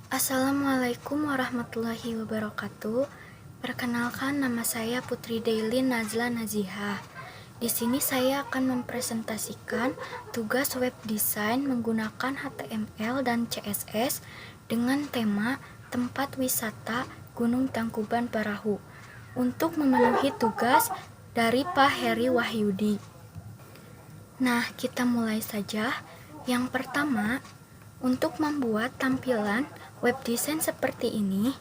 Assalamualaikum warahmatullahi wabarakatuh. Perkenalkan, nama saya Putri Dailin Nazla Nazihah. Di sini saya akan mempresentasikan tugas web design menggunakan HTML dan CSS dengan tema tempat wisata Gunung Tangkuban Parahu untuk memenuhi tugas dari Pak Heri Wahyudi. Nah, kita mulai saja. Yang pertama, untuk membuat tampilan web design seperti ini,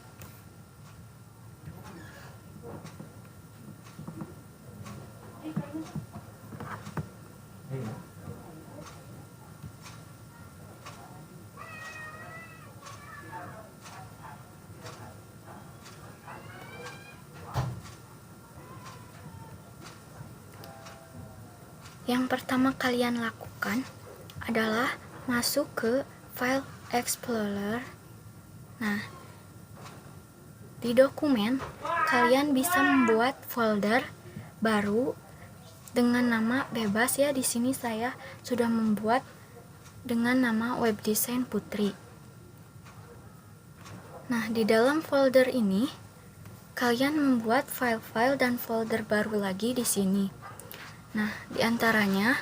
yang pertama kalian lakukan adalah masuk ke File Explorer. Nah, di dokumen kalian bisa membuat folder baru dengan nama bebas ya. Di sini saya sudah membuat dengan nama web design Putri. Nah, di dalam folder ini kalian membuat file-file dan folder baru lagi di sini. Nah, di antaranya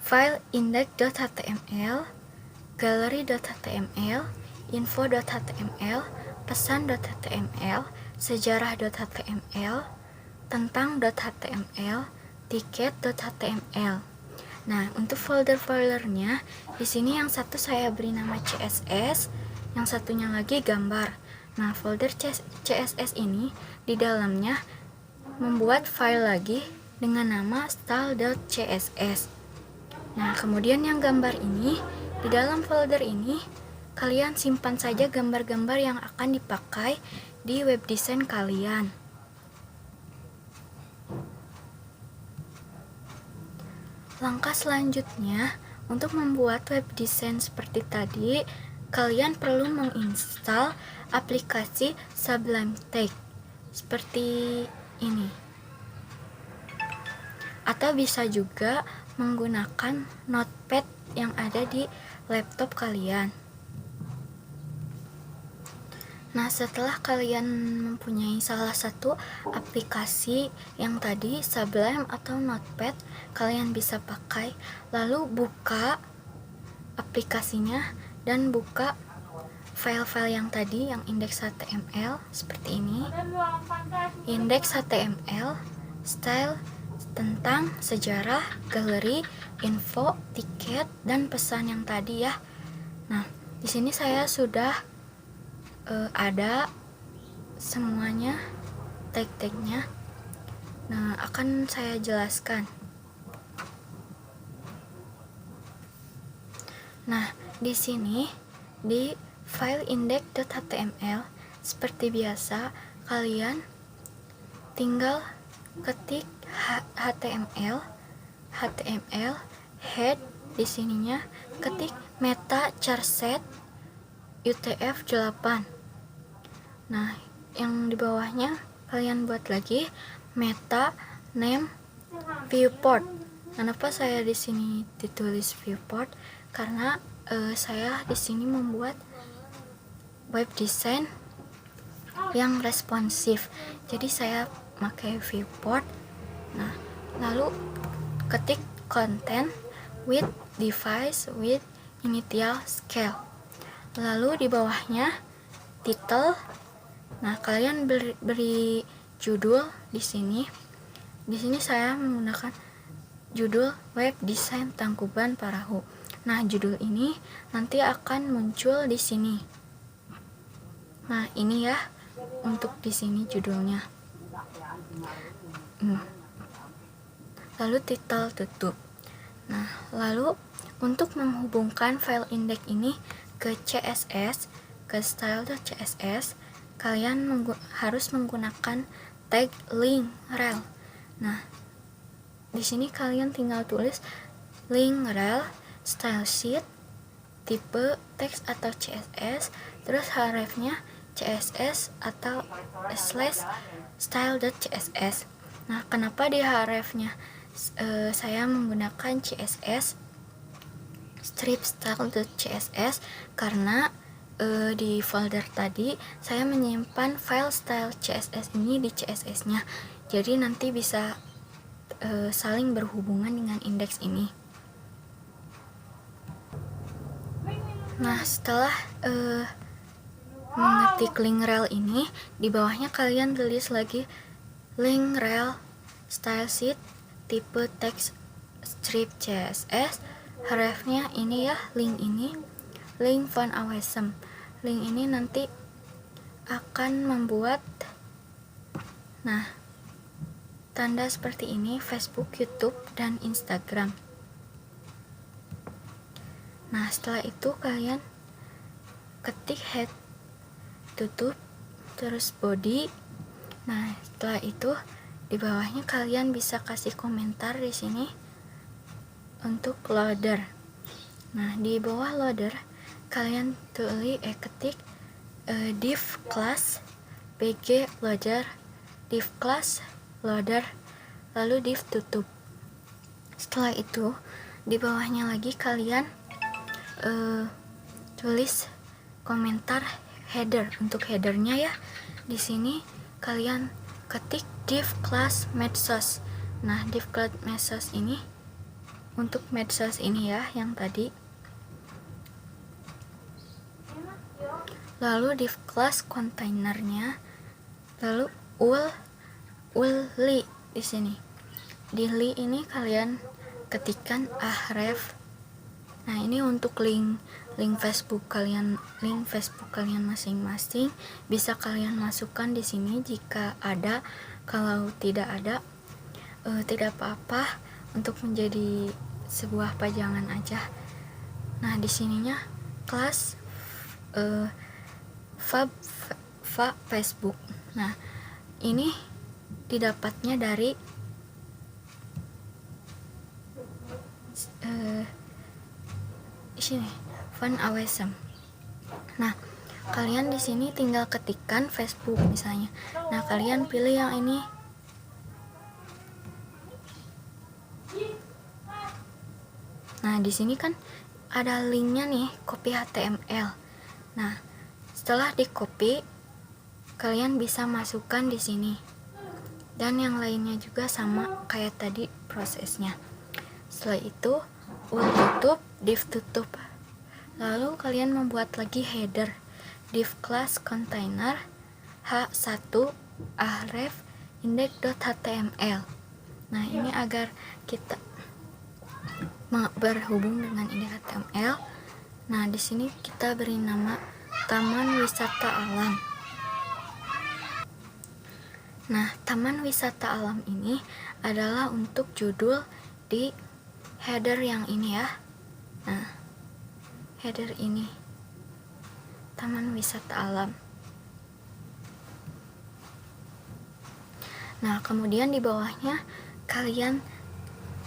file index.html, gallery.html, info.html, pesan.html, sejarah.html, tentang.html, tiket.html. Nah, untuk folder-foldernya di sini yang satu saya beri nama CSS, yang satunya lagi gambar. Nah, folder CSS ini di dalamnya membuat file lagi dengan nama style.css. Nah, kemudian yang gambar ini, di dalam folder ini kalian simpan saja gambar-gambar yang akan dipakai di web design kalian. Langkah selanjutnya, untuk membuat web design seperti tadi, kalian perlu menginstal aplikasi Sublime Text seperti ini. Atau bisa juga menggunakan notepad yang ada di laptop kalian. Nah, setelah kalian mempunyai salah satu aplikasi yang tadi, Sublime atau Notepad, kalian bisa pakai. Lalu buka aplikasinya dan buka file-file yang tadi, yang index.html seperti ini. Index.html, style, tentang, sejarah, galeri, info, tiket, dan pesan yang tadi ya. Nah, di sini saya sudah ada semuanya, tag-tagnya. Nah, akan saya jelaskan. Nah, di sini di file index.html seperti biasa kalian tinggal ketik HTML head, di sininya ketik meta charset UTF-8. Nah, yang di bawahnya kalian buat lagi meta name viewport. Kenapa saya di sini ditulis viewport? Karena saya di sini membuat web design yang responsif. Jadi saya pakai viewport. Nah, lalu ketik content with device with initial scale. Lalu di bawahnya title. Nah, kalian beri judul di sini. Di sini saya menggunakan judul web design Tangkuban Parahu. Nah, judul ini nanti akan muncul di sini. Nah, ini ya untuk di sini judulnya. Lalu title tutup. Nah, lalu untuk menghubungkan file index ini ke CSS, ke style.css, kalian harus menggunakan tag link rel. Nah, di sini kalian tinggal tulis link rel, style sheet, tipe teks atau CSS, terus hrefnya CSS atau /style.css. Nah, kenapa di hrefnya saya menggunakan CSS strip style.css? Karena di folder tadi saya menyimpan file style CSS ini di CSS-nya. Jadi nanti bisa saling berhubungan dengan indeks ini. Nah, setelah mengetik link rel ini, di bawahnya kalian tulis lagi link rel style sheet tipe text strip CSS. Hrefnya ini ya, link ini, link font awesome. Link ini nanti akan membuat tanda seperti ini: Facebook, YouTube, dan Instagram. Nah, setelah itu kalian ketik head, tutup, terus body. Nah, setelah itu di bawahnya kalian bisa kasih komentar di sini untuk loader. Nah, di bawah loader kalian ketik div class pg loader, div class loader, lalu div tutup. Setelah itu di bawahnya lagi kalian tulis komentar header. Untuk headernya ya, di sini kalian ketik div class medsos. Nah, div class medsos ini untuk medsos ini ya, yang tadi. Lalu div class kontainernya, lalu li di sini. Di li ini kalian ketikkan ahref. Nah, ini untuk link Facebook kalian, masing-masing bisa kalian masukkan di sini jika ada. Kalau tidak ada, tidak apa-apa, untuk menjadi sebuah pajangan aja. Nah, di sininya kelas Facebook. Nah, ini didapatnya dari sini, font awesome. Nah, kalian di sini tinggal ketikkan Facebook misalnya. Nah, kalian pilih yang ini. Nah, di sini kan ada linknya nih, copy HTML. Nah, setelah di copy, kalian bisa masukkan di sini. Dan yang lainnya juga sama kayak tadi prosesnya. Setelah itu tutup, div tutup. Lalu kalian membuat lagi header, div class container h1 ahref index.html. Nah, ini agar kita berhubung dengan indeks HTML. Nah, di sini kita beri nama Taman Wisata Alam. Nah, Taman Wisata Alam ini adalah untuk judul di header yang ini ya. Nah, header ini Taman Wisata Alam. Nah, kemudian di bawahnya kalian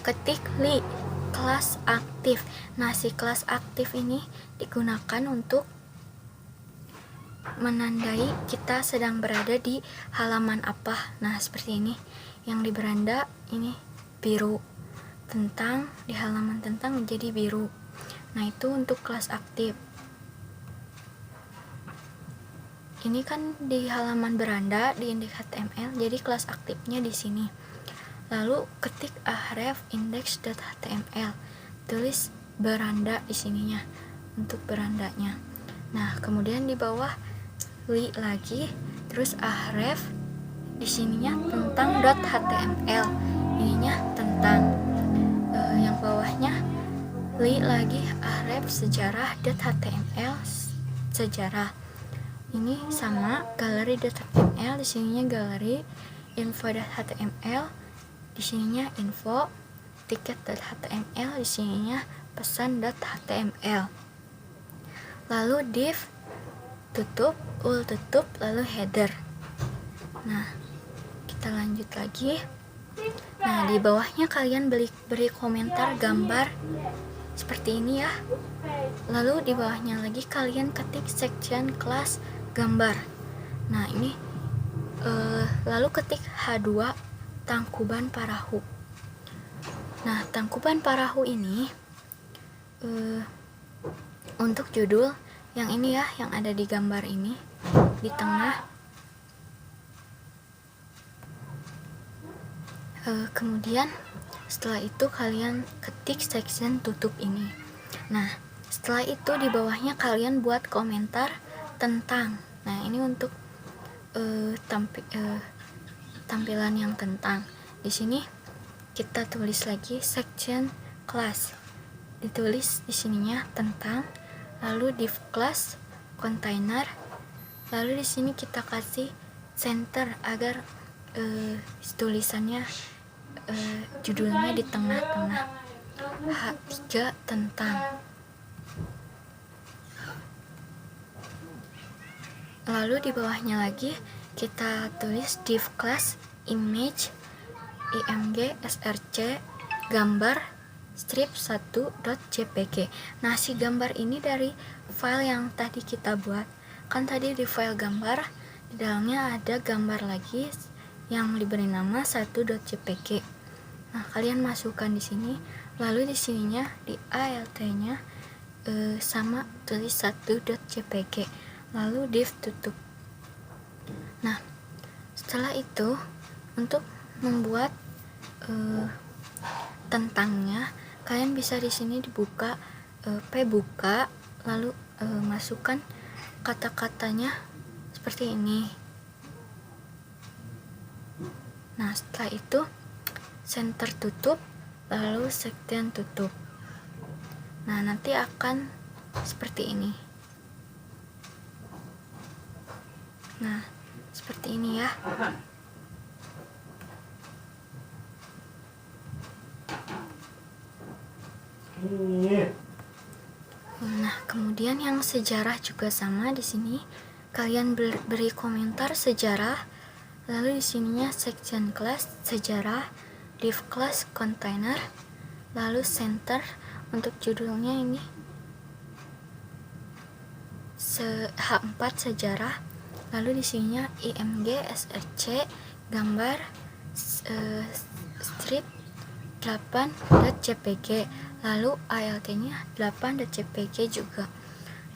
ketik li kelas aktif. Nah, si kelas aktif ini digunakan untuk menandai kita sedang berada di halaman apa. Nah, seperti ini. Yang di beranda ini biru. Di halaman tentang menjadi biru. Nah, itu untuk kelas aktif. Ini kan di halaman beranda di indeks HTML, jadi kelas aktifnya di sini. Lalu ketik ahref index.html. Tulis beranda di sininya untuk berandanya. Nah, kemudian di bawah li lagi, terus ahref di sininya tentang .html. Ininya tentang yang bawahnya li lagi ahref sejarah.html, sejarah. Ini sama galeri.html, di sininya galeri, info.html, di sininya info, tiket.html, di sininya pesan.html. Lalu div tutup, tutup, lalu header. Nah, kita lanjut lagi. Nah, di bawahnya kalian beri komentar gambar seperti ini ya. Lalu di bawahnya lagi kalian ketik section kelas gambar. Nah, ini lalu ketik H2 Tangkuban Parahu. Nah, Tangkuban Parahu ini untuk judul yang ini ya, yang ada di gambar ini di tengah. Kemudian setelah itu kalian ketik section tutup ini. Nah, setelah itu di bawahnya kalian buat komentar tentang. Nah, ini untuk tampilan yang tentang. Di sini kita tulis lagi section class. Ditulis di sininya tentang, lalu div class container, lalu di sini kita kasih center agar tulisannya judulnya di tengah-tengah. H3 tentang. Lalu di bawahnya lagi kita tulis div class image img src gambar strip 1.jpg. Nah, si gambar ini dari file yang tadi kita buat. Kan tadi di file gambar di dalamnya ada gambar lagi yang diberi nama 1.jpg. Nah, kalian masukkan di sini, lalu di sininya di alt-nya sama tulis 1.jpg, lalu div tutup. Nah, setelah itu untuk membuat tentangnya, kalian bisa di sini dibuka buka, lalu masukkan kata-katanya seperti ini. Nah, setelah itu center tutup, lalu section tutup. Nah, nanti akan seperti ini. Nah, seperti ini ya. Nah, kemudian yang sejarah juga sama di sini. Kalian beri komentar sejarah, lalu di sininya section class sejarah, div class container, lalu center untuk judulnya ini H4 sejarah, lalu di sininya img src gambar strip 8.jpg, lalu alt-nya 8.jpg juga.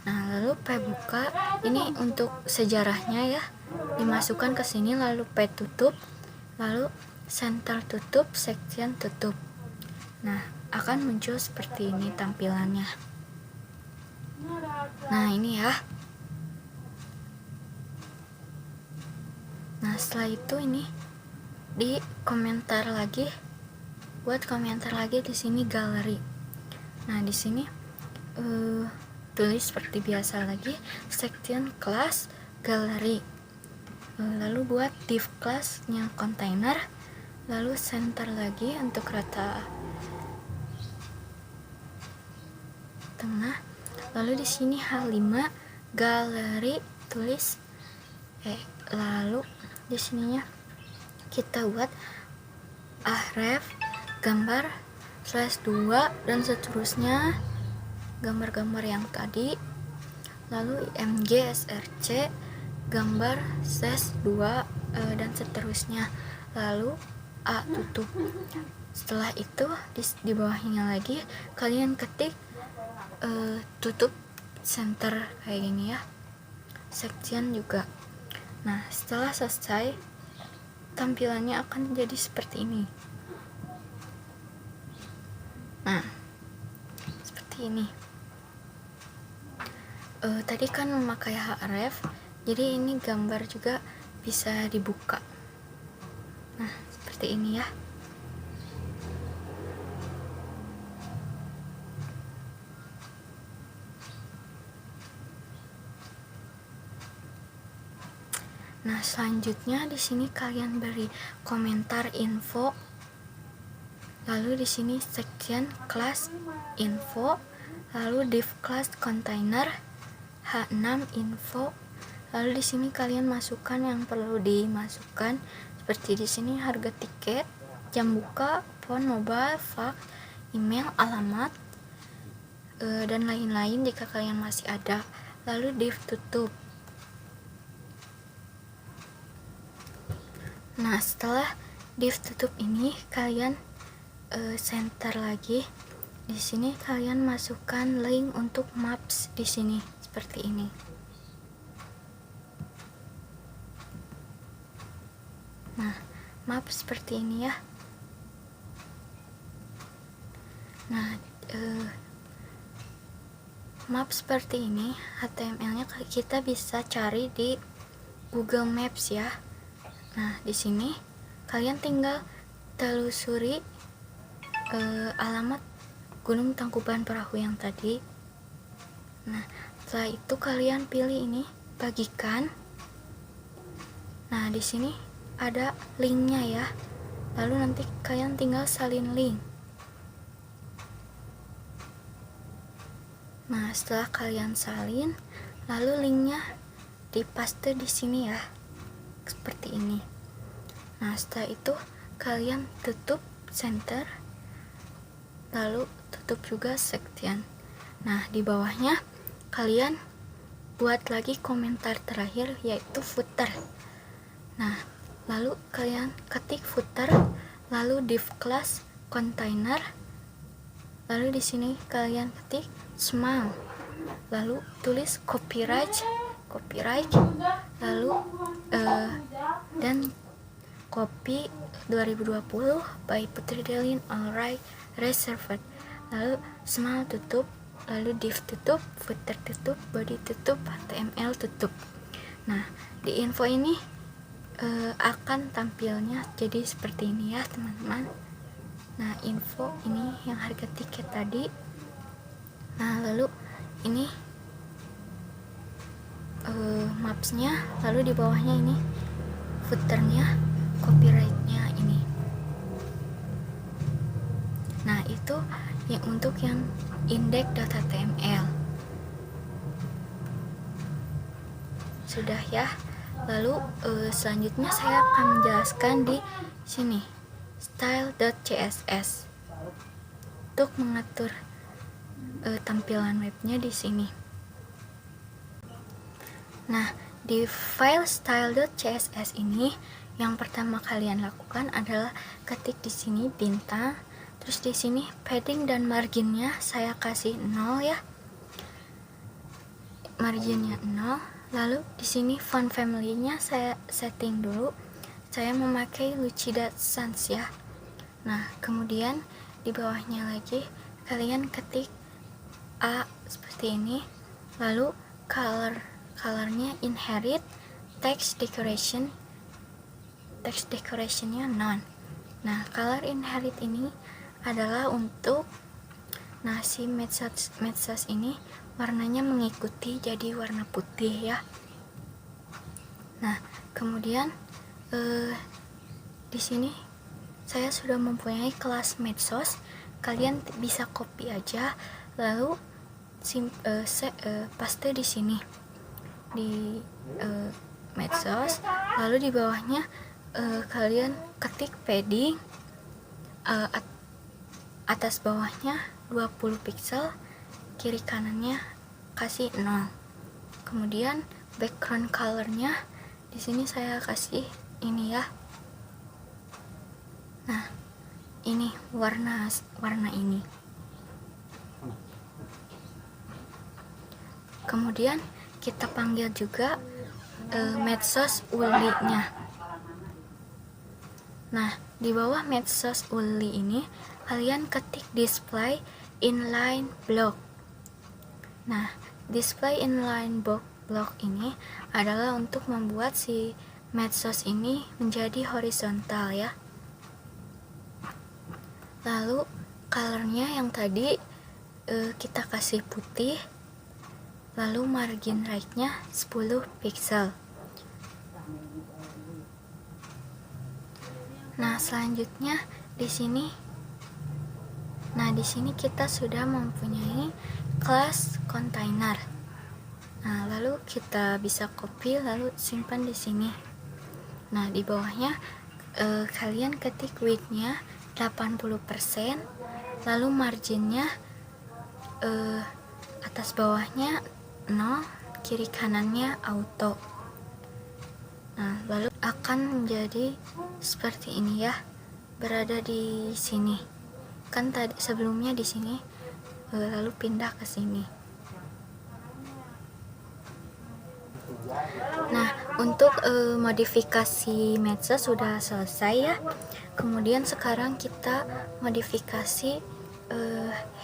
Nah, lalu buka ini untuk sejarahnya ya, dimasukkan ke sini, lalu tutup, lalu center tutup, section tutup. Nah, akan muncul seperti ini tampilannya. Nah, ini ya. Nah, setelah itu ini di komentar lagi, buat komentar lagi di sini galeri. Nah, di sini tulis seperti biasa lagi section class galeri, lalu buat div class-nya container, lalu center lagi untuk rata tengah, lalu di sini H5 galeri tulis lalu di sininya kita buat ahref gambar /2 dan seterusnya, gambar-gambar yang tadi, lalu img src gambar /2 dan seterusnya, lalu a tutup. Setelah itu di bawahnya lagi kalian ketik tutup center kayak gini ya, section juga. Nah, setelah selesai tampilannya akan jadi seperti ini. Nah, seperti ini. Tadi kan memakai href, jadi ini gambar juga bisa dibuka. Nah, seperti ini ya. Nah, selanjutnya di sini kalian beri komentar info. Lalu di sini section class info, lalu div class container H6 info. Lalu di sini kalian masukkan yang perlu dimasukkan, seperti di sini harga tiket, jam buka, phone, mobile, fax, email, alamat, dan lain-lain jika kalian masih ada. Lalu div tutup. Nah, setelah div tutup ini kalian center lagi. Di sini kalian masukkan link untuk maps di sini seperti ini. Nah, map seperti ini ya. Nah, map seperti ini, HTML-nya kita bisa cari di Google Maps ya. Nah, di sini kalian tinggal telusuri alamat Gunung Tangkuban Perahu yang tadi. Nah, setelah itu kalian pilih ini, bagikan. Nah, di sini ada linknya ya. Lalu nanti kalian tinggal salin link. Nah, setelah kalian salin, lalu linknya dipaste di sini ya, seperti ini. Nah, setelah itu kalian tutup center, lalu tutup juga section. Nah, di bawahnya kalian buat lagi komentar terakhir, yaitu footer. Nah, lalu kalian ketik footer, lalu div class container, lalu di sini kalian ketik small, lalu tulis copyright, lalu dan copy 2020 by Putri Delin, alright, reserved, lalu small tutup, lalu div tutup, footer tutup, body tutup, HTML tutup. Nah, di info ini akan tampilnya jadi seperti ini ya teman-teman. Nah, info ini yang harga tiket tadi. Nah, lalu ini mapsnya, lalu di bawahnya ini footernya, copyrightnya ini. Nah, itu yang untuk yang index.html. Sudah ya. Lalu selanjutnya saya akan menjelaskan di sini style.css untuk mengatur tampilan webnya di sini. Nah, di file style.css ini yang pertama kalian lakukan adalah ketik di sini bintang, terus di sini padding dan marginnya saya kasih 0 ya. Marginnya 0. Lalu di sini font family-nya saya setting dulu. Saya memakai Lucida Sans ya. Nah, kemudian di bawahnya lagi kalian ketik A seperti ini. Lalu colornya inherit, text decorationnya none. Nah, color inherit ini adalah untuk si medsos ini warnanya mengikuti, jadi warna putih ya. Nah, kemudian di sini saya sudah mempunyai kelas medsos. Kalian bisa copy aja, lalu paste di sini di medsos. Lalu di bawahnya kalian ketik padding, atas bawahnya 20 pixel, kiri kanannya kasih 0. Kemudian background colornya di sini saya kasih ini ya. Nah, ini warna ini. Kemudian kita panggil juga medsos uli-nya. Nah, di bawah medsos uli ini kalian ketik display inline block. Nah, display inline block ini adalah untuk membuat si medsos ini menjadi horizontal ya. Lalu colornya yang tadi kita kasih putih. Lalu margin right-nya 10 pixel. Nah, selanjutnya di sini kita sudah mempunyai kelas container. Nah, lalu kita bisa copy lalu simpan di sini. Nah, di bawahnya kalian ketik width-nya 80%, lalu marginnya atas bawahnya 0, kiri kanannya auto. Nah, lalu akan menjadi seperti ini ya, berada di sini. Kan tadi sebelumnya di sini, lalu pindah ke sini. Nah, untuk modifikasi medsos sudah selesai ya. Kemudian sekarang kita modifikasi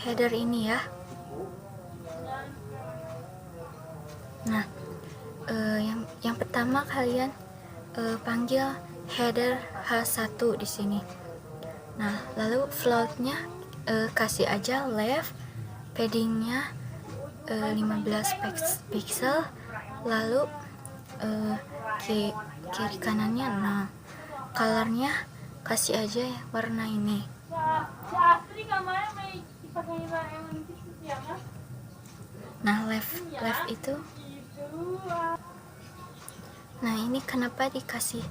header ini ya. Nah, yang pertama kalian panggil header H1 di sini. Nah, lalu floatnya kasih aja left, paddingnya 15 pixel, lalu kiri kanannya 0. Colornya kasih aja warna ini. Nah, left itu. Nah, ini kenapa dikasih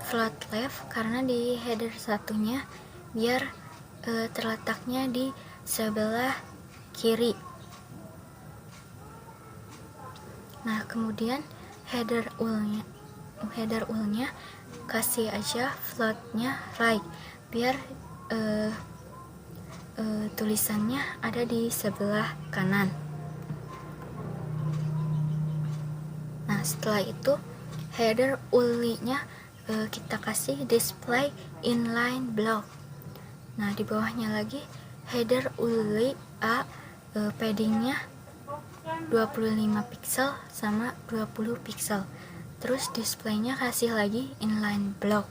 float left, karena di header satunya biar terletaknya di sebelah kiri. Nah, kemudian header ulnya kasih aja floatnya right, biar tulisannya ada di sebelah kanan. Nah, setelah itu header ULI-nya kita kasih display inline block. Nah, di bawahnya lagi header ULI A, paddingnya 25 pixel sama 20 pixel. Terus displaynya kasih lagi inline block.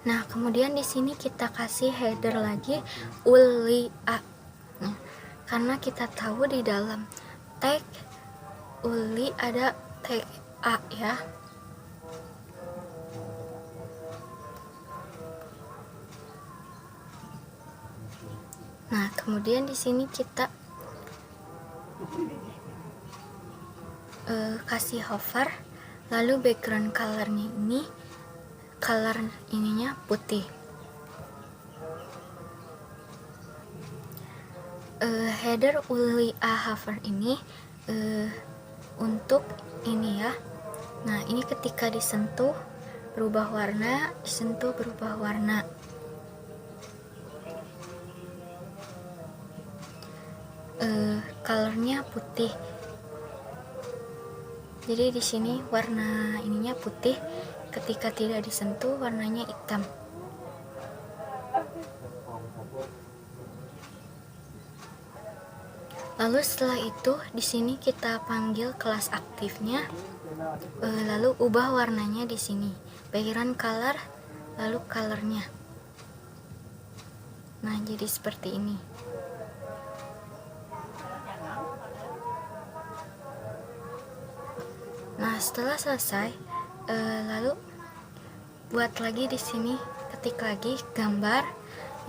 Nah, kemudian di sini kita kasih header lagi ULI A. Nah, karena kita tahu di dalam tag ULI ada tag A ya. Nah, kemudian di sini kita kasih hover, lalu background colornya ini, color ininya putih. Header ULI A hover ini untuk ini ya. Nah, ini ketika disentuh berubah warna, disentuh berubah warna. Colornya putih. Jadi di sini warna ininya putih, ketika tidak disentuh warnanya hitam. Lalu setelah itu di sini kita panggil kelas aktifnya, lalu ubah warnanya di sini, background color, lalu colornya. Nah, jadi seperti ini. Nah, setelah selesai, lalu buat lagi di sini, ketik lagi gambar.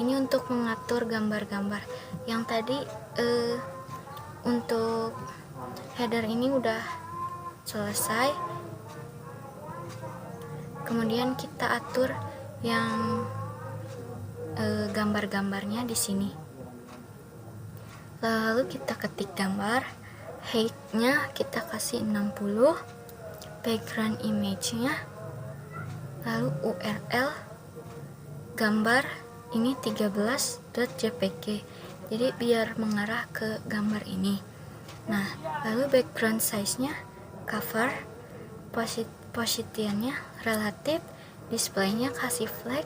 Ini untuk mengatur gambar-gambar. Yang tadi untuk header ini udah selesai. Kemudian kita atur yang gambar-gambarnya di sini. Lalu kita ketik gambar, height-nya kita kasih 60, background image-nya, lalu URL gambar ini 13.jpg, jadi biar mengarah ke gambar ini. Nah, lalu background size-nya cover, positionnya relatif, display-nya kasih flag,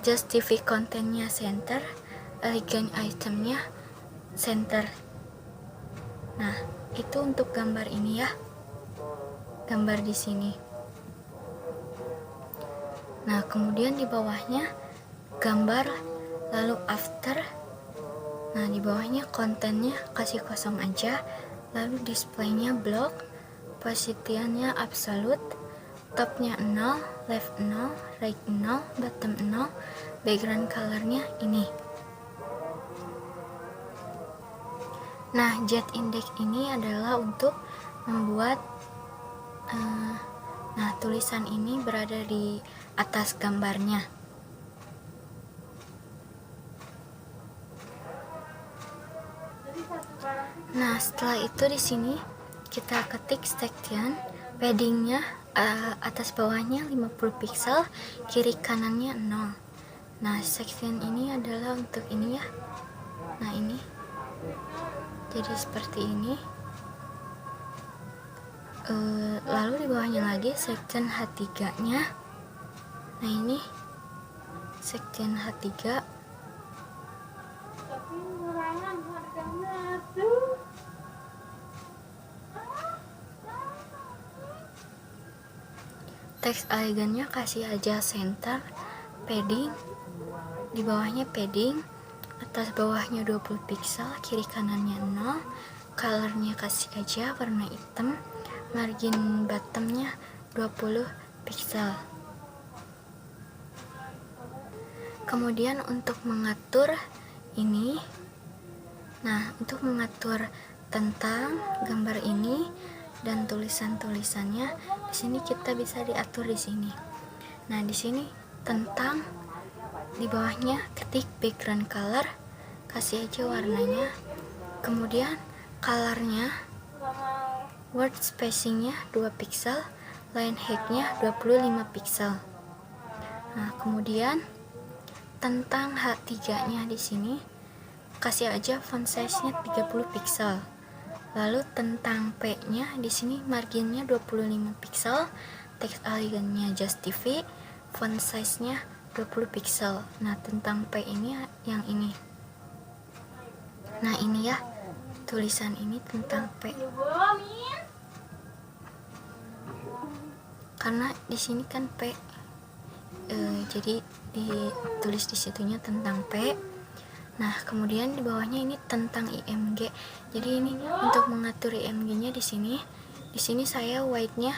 justify content-nya center, elegant item-nya center. Nah, itu untuk gambar ini ya, gambar di sini. Nah, kemudian di bawahnya gambar, lalu after. Nah, di bawahnya kontennya kasih kosong aja, lalu displaynya block, positionnya absolute, topnya 0, left 0, right 0, bottom 0, background colornya ini. Nah, jet index ini adalah untuk membuat tulisan ini berada di atas gambarnya. Nah, setelah itu di sini kita ketik section, paddingnya atas bawahnya 50 pixel, kiri kanannya 0. Nah, section ini adalah untuk ini ya. Nah, ini. jadi seperti ini. Lalu di bawahnya lagi section H3 nya. Nah ini section H3. Teks elegannya kasih aja center, padding, di bawahnya padding, atas bawahnya 20 pixel, kiri kanannya 0, colornya kasih aja warna hitam, margin bottomnya 20 pixel. Kemudian untuk mengatur ini, nah untuk mengatur tentang gambar ini dan tulisan-tulisannya, di sini kita bisa diatur di sini. Nah di sini tentang, di bawahnya ketik background color, kasih aja warnanya. Kemudian colornya, word spacingnya 2 pixel, line height-nya 25 pixel. Nah kemudian tentang H3 nya di sini kasih aja font size-nya 30 pixel. Lalu tentang P nya di sini marginnya 25 pixel, teks elegannya justify, font size nya 20 pixel. Nah tentang P ini yang ini, nah ini ya tulisan ini tentang P, karena di sini kan P, jadi ditulis di situnya tentang P. Nah kemudian di bawahnya ini tentang IMG. Jadi ini untuk mengatur IMG-nya di sini saya white-nya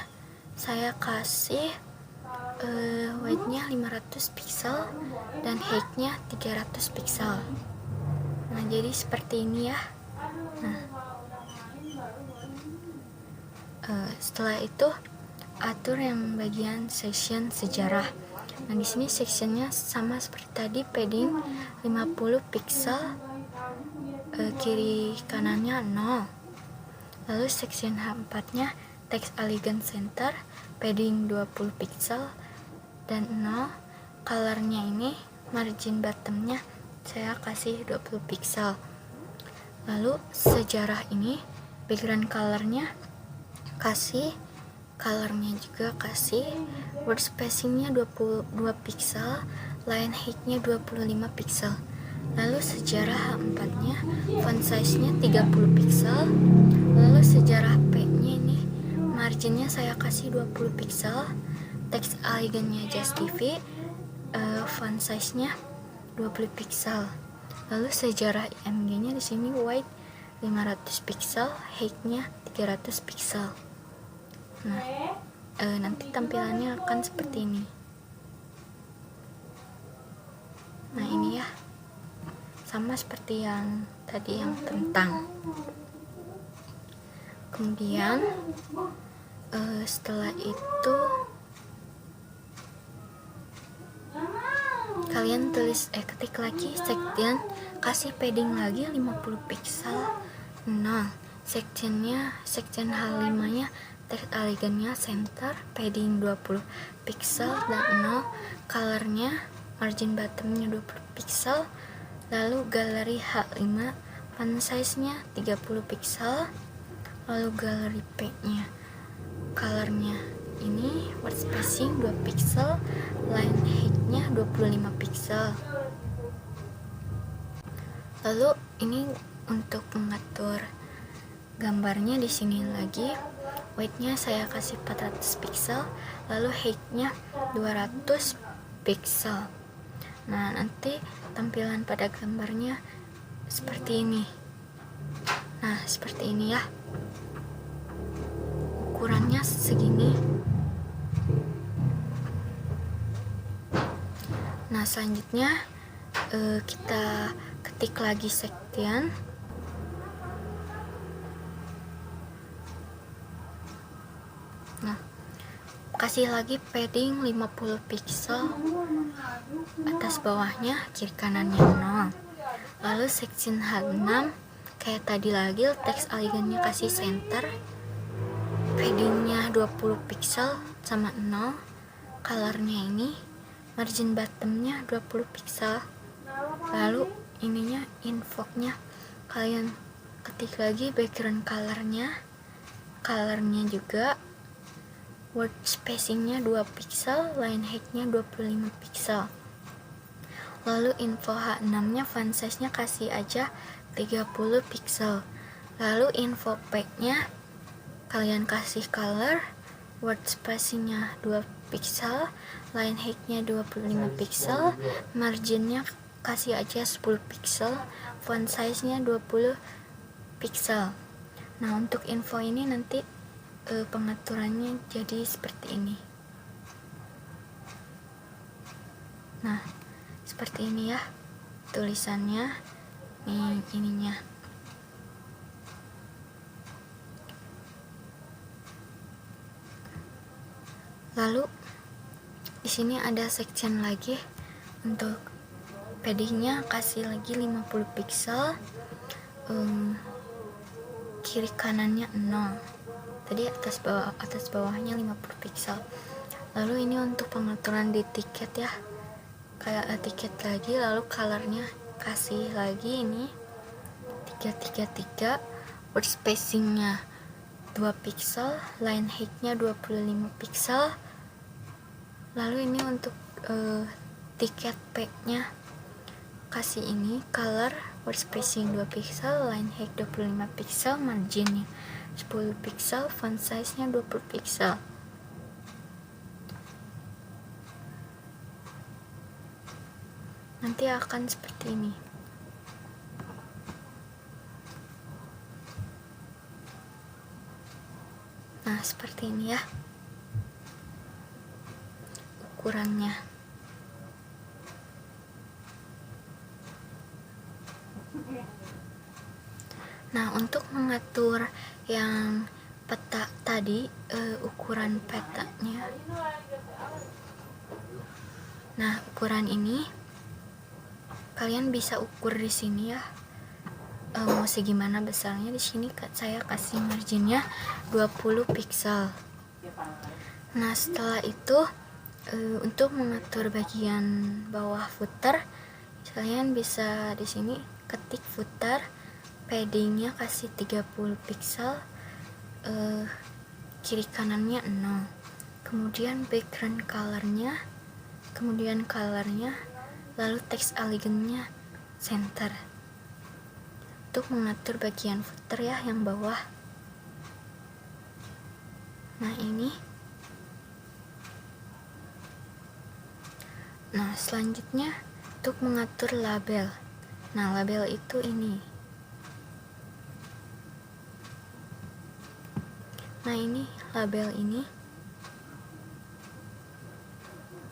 saya kasih white-nya 500 pixel dan height-nya 300 pixel. Nah jadi seperti ini ya. Nah setelah itu atur yang bagian section sejarah. Nah di sini sectionnya sama seperti tadi, padding 50 pixel, kiri kanannya 0. Lalu section H4 nya teks elegan center, padding 20 pixel dan 0. Colornya ini margin bottomnya saya kasih 20 pixel. Lalu sejarah ini background colornya kasih, colornya juga kasih, word spacingnya 22 pixel, line height-nya 25 pixel. Lalu sejarah H4 nya font size nya 30 pixel. Lalu sejarah P nya ini marginnya saya kasih 20 pixel, teks elegannya justify, font size nya 20 pixel. Lalu sejarah IMG nya di sini white 500 pixel, height nya 300 pixel. Nah nanti tampilannya akan seperti ini. Nah ini ya, sama seperti yang tadi yang tentang. Kemudian setelah itu kalian ketik lagi section, kasih padding lagi 50 pixel. Nah sectionnya, section H5 nya teks elegannya center, padding 20 pixel dan 0. Colornya margin bottomnya 20 pixel. Lalu galeri H5 font size nya 30 pixel. Lalu galeri P nya colornya ini word spacing 2 pixel, line height nya 25 pixel. Lalu ini untuk mengatur gambarnya di sini lagi, weight-nya saya kasih 400 pixel, lalu height-nya 200 pixel. Nah nanti tampilan pada gambarnya seperti ini. Nah seperti ini ya, ukurannya segini. Nah selanjutnya kita ketik lagi section. Nah kasih lagi padding 50 pixel, atas bawahnya kiri kanannya 0. Lalu section H6 kayak tadi lagi, teks elegannya kasih center, paddingnya 20 pixel sama 0. Colornya ini margin bottomnya 20 pixel. Lalu ininya info-nya kalian ketik lagi background colornya juga, word spacingnya 2 pixel, line height-nya 25 pixel. Lalu info H6 nya font size nya kasih aja 30 pixel. Lalu info pack nya kalian kasih color, word spacingnya 2 pixel, line height nya 25 pixel, marginnya kasih aja 10 pixel, font size nya 20 pixel. Nah, untuk info ini nanti pengaturannya jadi seperti ini. Nah, seperti ini ya tulisannya, ininya. Lalu di sini ada section lagi, untuk paddingnya kasih lagi 50 pixel, kiri kanannya 0. Tadi atas bawahnya 50 pixel. Lalu ini untuk pengaturan di tiket ya, kayak tiket lagi. Lalu colornya kasih lagi ini 333, word spacingnya 2 pixel, line height-nya 25 pixel. Lalu ini untuk tiket pack-nya kasih ini color, word spacing 2 pixel, line height 25 pixel, marginnya 10 pixel, font size-nya 20 pixel. Nanti akan seperti ini. Nah, seperti ini ya ukurannya. Nah, untuk mengatur yang peta tadi, ukuran petanya. Nah, ukuran ini kalian bisa ukur di sini ya. Mau segimana besarnya, di sini saya kasih marginnya 20 pixel. Nah, setelah itu untuk mengatur bagian bawah footer, kalian bisa di sini ketik footer, paddingnya kasih 30 pixel, kiri kanannya 0. Kemudian background colornya, lalu text elegantnya center. Untuk mengatur bagian footer ya, yang bawah. Nah, ini. Nah, selanjutnya untuk mengatur label. Nah, label itu ini. Nah, ini label ini.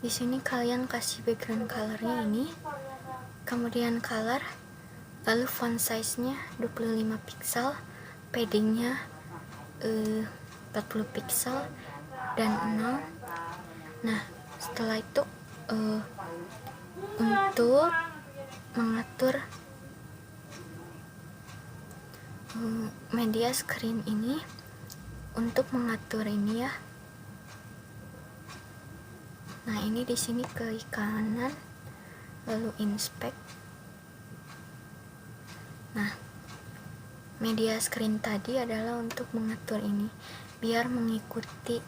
Di sini kalian kasih background colornya ini, kemudian color, lalu font size-nya 25 pixel, paddingnya 40 pixel dan 0. Nah, setelah itu untuk mengatur media screen ini, untuk mengatur ini ya. Nah, ini di sini ke kanan, lalu inspect. Nah, media screen tadi adalah untuk mengatur ini biar mengikuti.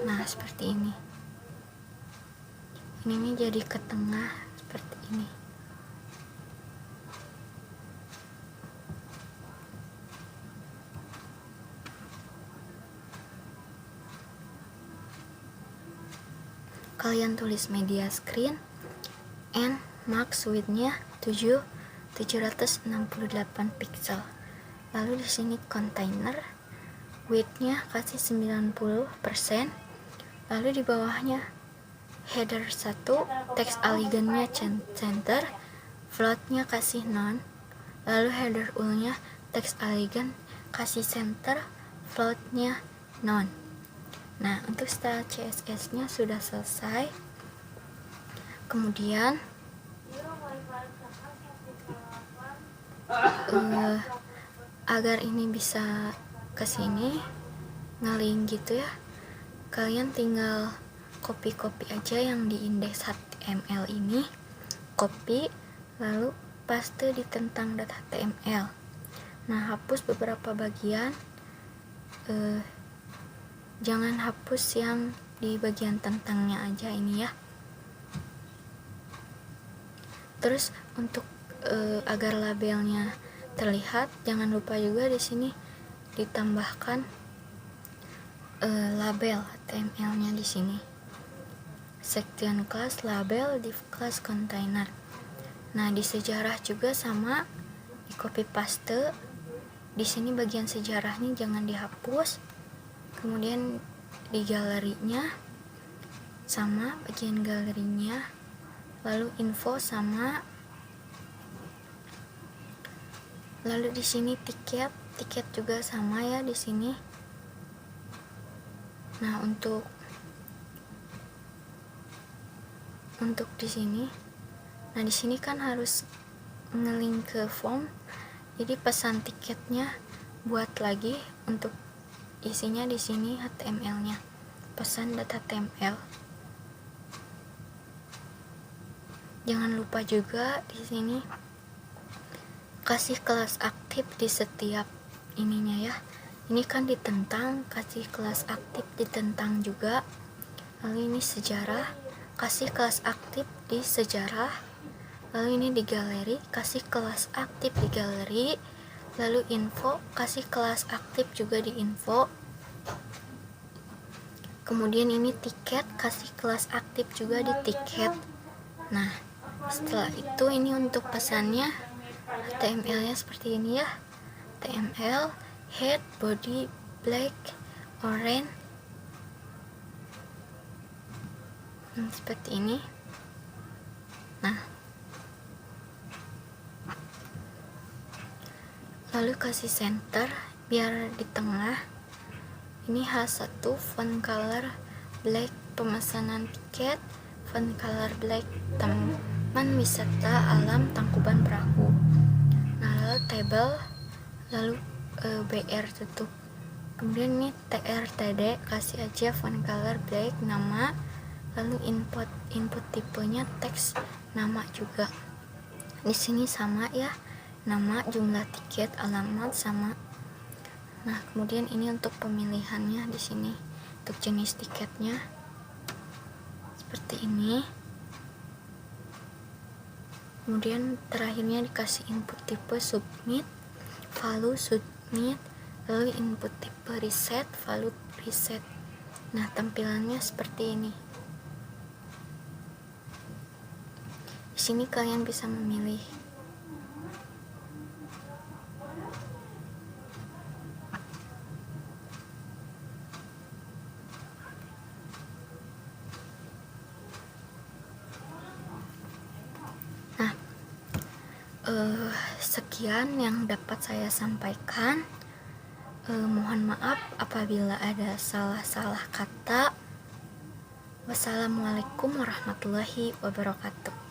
Nah, seperti ini. Ini jadi ke tengah seperti ini. Kalian tulis media screen and max width-nya 768 pixel. Lalu di sini container, width-nya kasih 90%. Lalu di bawahnya header 1, text elegant-nya center, float-nya kasih none. Lalu header ul-nya text elegant kasih center, float-nya none. Nah, untuk style CSS-nya sudah selesai. Kemudian agar ini bisa ke sini ngeling gitu ya, kalian tinggal copy aja yang di index HTML ini, copy, lalu paste di tentang.html. Nah, hapus beberapa bagian, jangan hapus yang di bagian tentangnya aja ini ya. Terus untuk agar labelnya terlihat, jangan lupa juga di sini ditambahkan label HTML-nya di sini. Section class label div class container. Nah, di sejarah juga sama, di copy paste. Di sini bagian sejarahnya jangan dihapus. Kemudian di galerinya sama, bagian galerinya. Lalu info sama. Lalu di sini tiket juga sama ya di sini. Nah, untuk di sini. Nah, di sini kan harus ngelink ke form. Jadi pesan tiketnya buat lagi untuk isinya di sini HTML-nya. Pesan.html. Jangan lupa juga di sini kasih kelas aktif di setiap ininya ya. Ini kan ditentang, kasih kelas aktif ditentang juga. Lalu ini sejarah, kasih kelas aktif di sejarah. Lalu ini di galeri, kasih kelas aktif di galeri. Lalu info, kasih kelas aktif juga di info. Kemudian ini tiket, kasih kelas aktif juga di tiket. Nah, setelah itu ini untuk pesannya HTML-nya seperti ini ya. HTML, head, body, black, orange. Seperti ini. Nah, lalu kasih center biar di tengah. Ini H1 font color black pemesanan tiket, font color black teman wisata alam Tangkuban Perahu. Nah, lalu table, lalu BR tutup. Kemudian ini TRTD kasih aja font color black, nama, lalu input tipenya teks, nama juga. Di sini sama ya. Nama, jumlah tiket, alamat sama. Nah, kemudian ini untuk pemilihannya di sini untuk jenis tiketnya seperti ini. Kemudian terakhirnya dikasih input tipe submit, value submit, lalu input tipe reset, value reset. Nah, tampilannya seperti ini. Di sini kalian bisa memilih. Sekian yang dapat saya sampaikan. Mohon maaf apabila ada salah-salah kata. Wassalamualaikum warahmatullahi wabarakatuh.